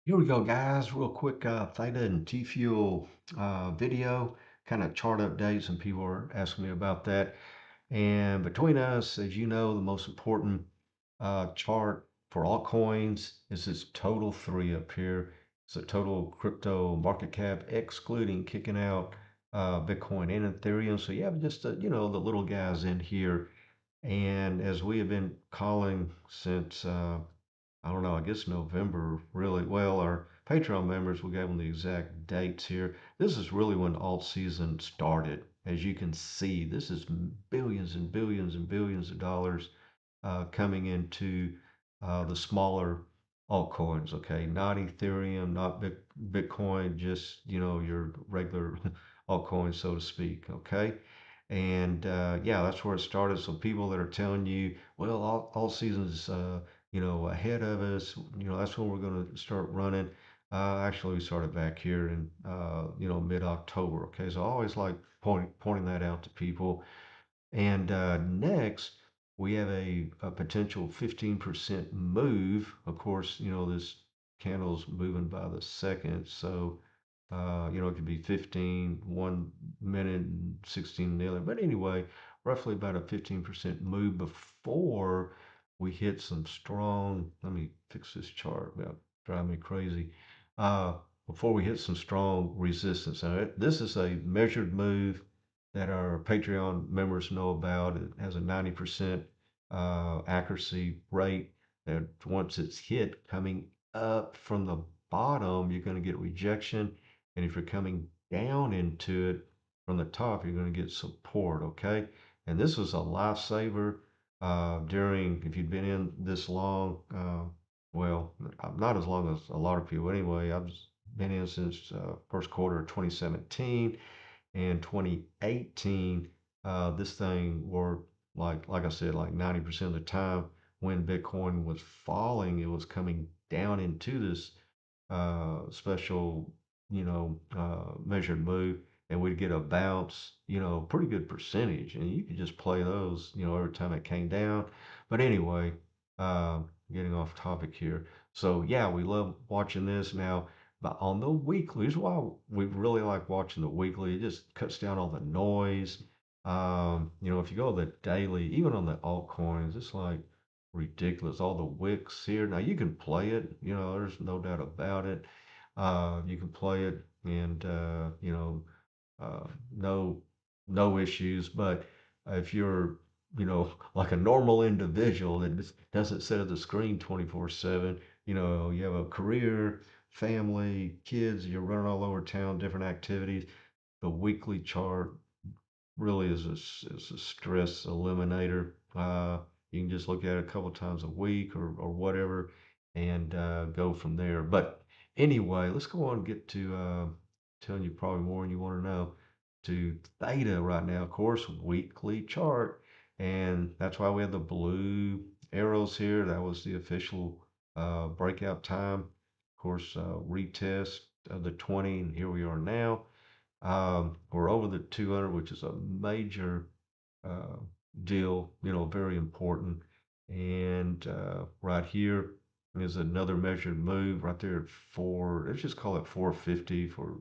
Here we go, guys. Real quick, Theta and T Fuel video, kind of chart updates, and people are asking me about that. And between us, as you know, the most important chart for altcoins is this total three up here. It's the total crypto market cap, excluding kicking out Bitcoin and Ethereum. So you have just the little guys in here. And as we have been calling since I don't know, I guess November really. Well, our Patreon members, we gave them the exact dates here. This is really when alt season started. As you can see, this is billions and billions and billions of dollars coming into the smaller altcoins. Okay, not Ethereum, not Bitcoin, just your regular altcoins, so to speak. Okay, and yeah, that's where it started. So people that are telling you, well, all seasons, ahead of us, that's when we're going to start running. Actually, we started back here in mid-October. Okay, so I always like pointing that out to people. And next, we have a potential 15% move. Of course, this candle's moving by the second. So, it could be 15, 1 minute, and 16 the other. But anyway, roughly about a 15% move before we hit some strong, let me fix this chart, about drive me crazy. Uh, Before we hit some strong resistance. Now, this is a measured move that our Patreon members know about. It has a 90% accuracy rate. That once it's hit, coming up from the bottom, you're going to get rejection. And if you're coming down into it from the top, you're going to get support. Okay. And this was a lifesaver during, if you've been in this long, well, not as long as a lot of people anyway. I've been in since first quarter of 2017 and 2018. This thing worked like I said, like 90% of the time when Bitcoin was falling, it was coming down into this special, measured move, and we'd get a bounce, pretty good percentage, and you could just play those, every time it came down. But anyway, uh, getting off topic here. So yeah, we love watching this now. But on the weekly, is why we really like watching the weekly. It just cuts down all the noise. If you go to the daily, even on the altcoins, it's like ridiculous. All the wicks here. Now you can play it, there's no doubt about it. You can play it and uh, no no issues. But if you're like a normal individual that just doesn't sit at the screen 24/7, you have a career, family, kids, you're running all over town, different activities. The weekly chart really is a stress eliminator. You can just look at it a couple times a week or whatever and go from there. But anyway, let's go on and get to telling you probably more than you want to know to theta right now. Of course, weekly chart. And that's why we have the blue arrows here. That was the official breakout time. Of course, retest of the 20, and here we are now. We're over the 200, which is a major uh, deal, very important. And right here is another measured move right there at four. Let's just call it 450 for,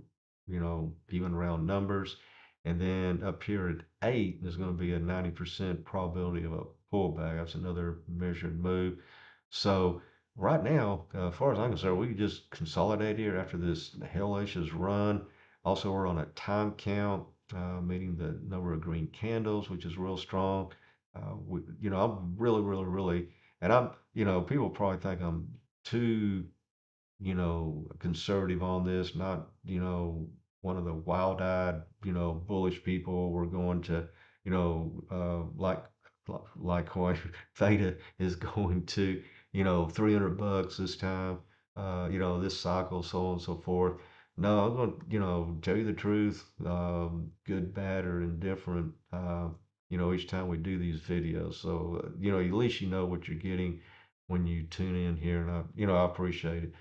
even round numbers. And then up here at eight, there's going to be a 90% probability of a pullback. That's another measured move. So right now, as far as I'm concerned, we can just consolidate here after this hellacious run. Also, we're on a time count, meaning the number of green candles, which is real strong. I'm really, really, really, and people probably think I'm too, conservative on this, not, one of the wild-eyed, bullish people. We're going to, like coin theta is going to, $300 this time, this cycle, so on and so forth. No, I'm going to, tell you the truth, good, bad, or indifferent, each time we do these videos. So, at least you know what you're getting when you tune in here, and I appreciate it.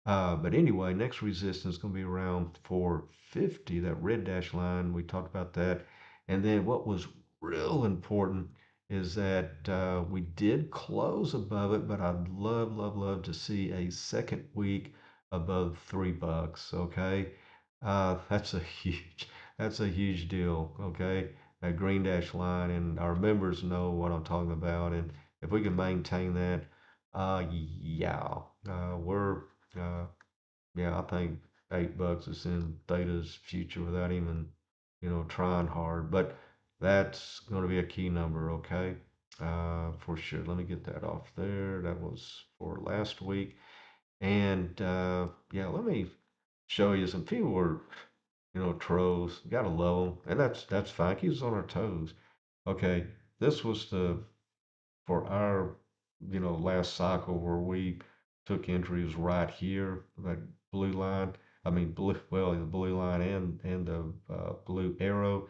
But anyway, next resistance is going to be around 450, that red dash line. We talked about that. And then what was real important is that we did close above it, but I'd love, love, love to see a second week above $3. Okay, that's a that's a huge deal. Okay, that green dash line, and our members know what I'm talking about. And if we can maintain that, yeah, we're yeah, I think $8 is in Theta's future without even, trying hard. But that's going to be a key number, okay? For sure. Let me get that off there. That was for last week. And yeah, let me show you some people were, trolls. Gotta love them, and that's fine. Keeps us on our toes. Okay, this was the for our, last cycle where we took entries right here, that blue line. I mean, well, the blue line and the blue arrow.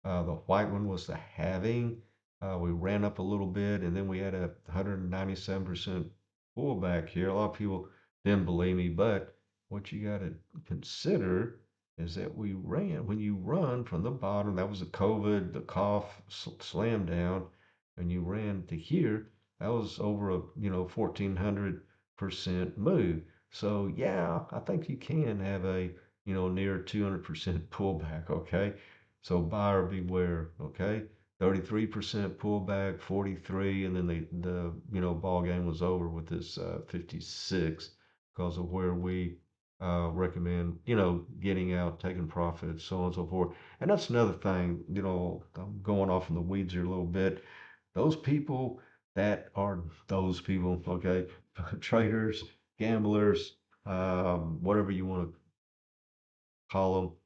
The white one was the halving. We ran up a little bit, and then we had a 197% pullback here. A lot of people didn't believe me, but what you got to consider is that we ran, when you run from the bottom, that was the COVID, the cough slam down, and you ran to here, that was over a, 1,400% move. So yeah, I think you can have a, near 200% pullback, okay? So buyer beware, okay? 33% pullback, 43, and then the ball game was over with this 56 because of where we recommend getting out, taking profits, so on and so forth. And that's another thing. I'm going off in the weeds here a little bit. Those people that are those people, okay, traders, gamblers, whatever you want to call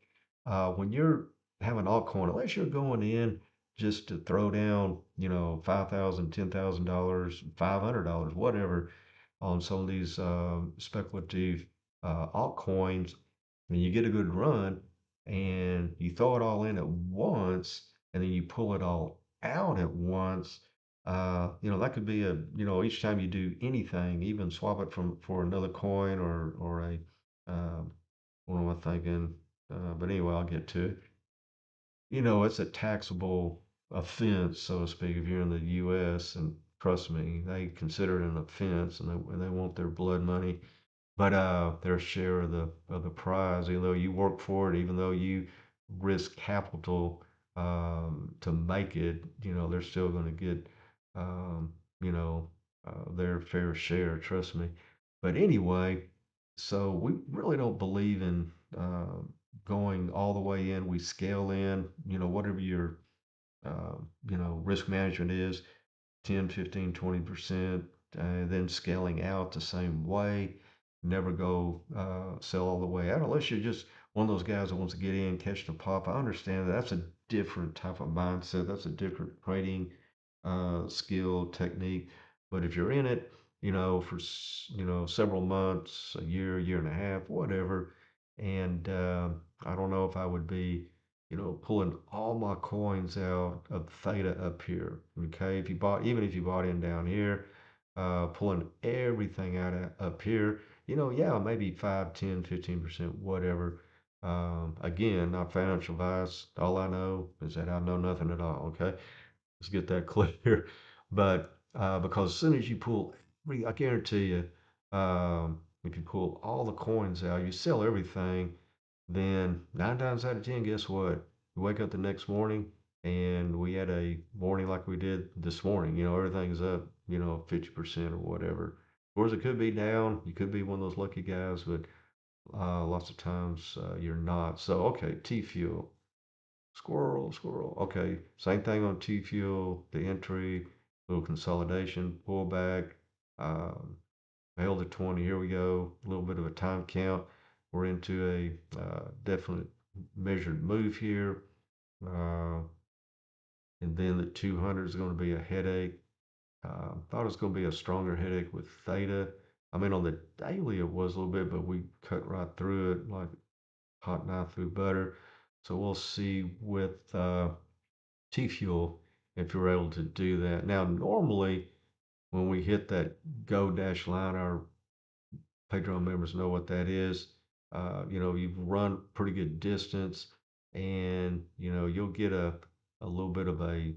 them, when you're having altcoin, unless you're going in just to throw down, $5,000, $10,000, $500, whatever, on some of these speculative altcoins, and you get a good run, and you throw it all in at once, and then you pull it all out at once. That could be each time you do anything, even swap it from for another coin or a what am I thinking? But anyway, I'll get to it. It's a taxable offense, so to speak, if you're in the U.S. And trust me, they consider it an offense, and they want their blood money, but their share of the prize, even though you work for it, even though you risk capital to make it, they're still going to get, um, you know, their fair share. Trust me. But anyway, so we really don't believe in going all the way in. We scale in, whatever your risk management is, 10, 15, 20%, and then scaling out the same way. Never go sell all the way out unless you're just one of those guys that wants to get in, catch the pop. I understand that that's a different type of mindset. That's a different trading skill technique. But if you're in it, for several months, a year, year and a half, whatever, and I don't know if I would be pulling all my coins out of theta up here. Okay, if you bought, even if you bought in down here, pulling everything out of, up here, yeah, maybe 5, 10, 15%, whatever. Again, not financial advice. All I know is that I know nothing at all. Okay, let's get that clear. But because as soon as you pull, I guarantee you, if you pull all the coins out, you sell everything, then 9 times out of 10, guess what? You wake up the next morning and we had a morning like we did this morning. Everything's up, 50% or whatever. Of course, it could be down. You could be one of those lucky guys, but lots of times you're not. So, okay, T Fuel. Squirrel, squirrel. Okay, same thing on T Fuel, the entry, little consolidation, pullback, um, held at 20. Here we go. A little bit of a time count. We're into a definite measured move here. Uh, and then the 200 is going to be a headache. Thought it was going to be a stronger headache with theta. I mean, on the daily it was a little bit, but we cut right through it like hot knife through butter. So we'll see with T Fuel if you're able to do that. Now, normally when we hit that go dash line, our Patreon members know what that is. You've run pretty good distance, and you'll get a little bit of a,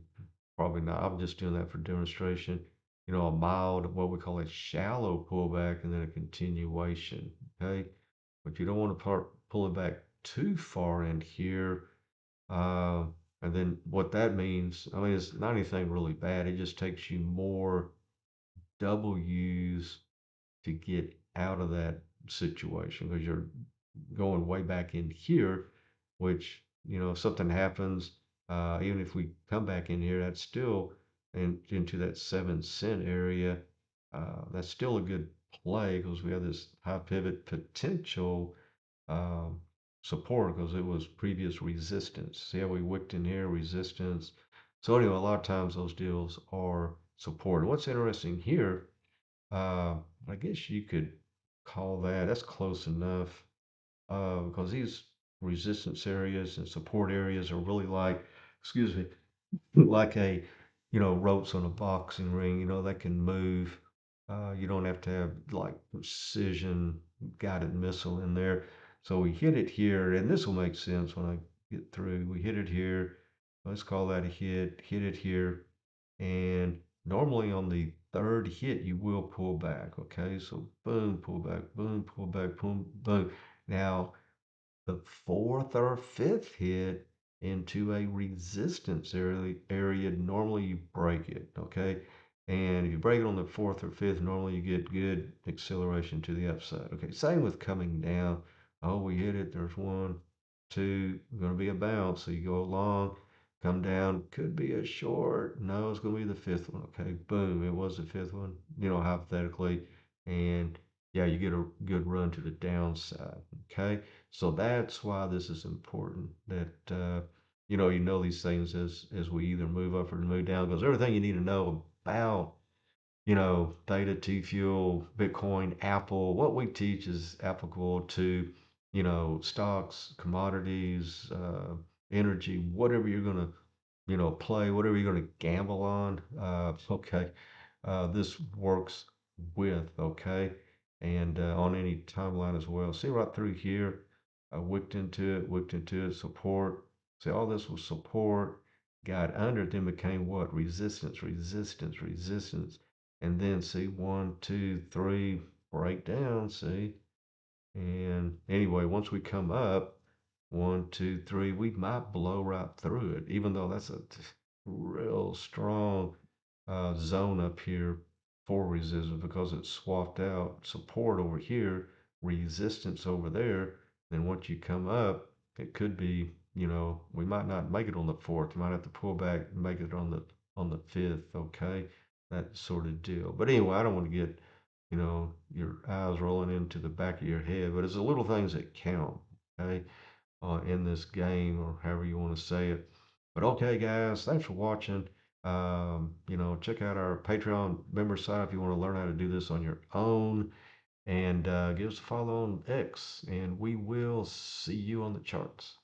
probably not. I'm just doing that for demonstration. A mild, what we call a shallow pullback, and then a continuation. okay? But you don't want to pull it back too far in here. Uh, and then what that means, I mean, it's not anything really bad. It just takes you more W's to get out of that situation because you're going way back in here, which, if something happens, even if we come back in here, that's still into that 7 cent area. That's still a good play because we have this high pivot potential um, support because it was previous resistance. See how we wicked in here, resistance. So anyway, a lot of times those deals are support. And what's interesting here, uh, I guess you could call that's close enough because these resistance areas and support areas are really like, excuse me, like ropes on a boxing ring, that can move. You don't have to have like precision guided missile in there. So we hit it here, and this will make sense when I get through. We hit it here. Let's call that a hit it here. And normally on the third hit, you will pull back. Okay. So boom, pull back, boom, pull back, boom, boom. Now, the fourth or fifth hit into a resistance area, normally you break it, okay? And if you break it on the fourth or fifth, normally you get good acceleration to the upside. Okay, same with coming down. Oh, we hit it. There's one, two, going to be a bounce. So you go along, come down, could be a short. No, it's going to be the fifth one. Okay, boom, it was the fifth one, hypothetically. And yeah, you get a good run to the downside. Okay. So that's why this is important that you know these things as we either move up or move down because everything you need to know about Theta, T Fuel, Bitcoin, Apple, what we teach is applicable to stocks, commodities, energy, whatever you're gonna play, whatever you're gonna gamble on. Okay, this works with, okay, and on any timeline as well. See right through here, wicked into it, support. See all this was support, got under it, then became what? Resistance, resistance, resistance. And then see 1, 2, 3, break down, see? And anyway, once we come up, 1, 2, 3, we might blow right through it, even though that's a real strong zone up here for resistance because it's swapped out support over here, resistance over there. Then once you come up, it could be, we might not make it on the fourth. You might have to pull back and make it on the fifth, okay? That sort of deal. But anyway, I don't want to get your eyes rolling into the back of your head, but it's the little things that count, okay, in this game or however you want to say it. But okay, guys, thanks for watching. Check out our Patreon member site if you want to learn how to do this on your own, and give us a follow on X, and we will see you on the charts.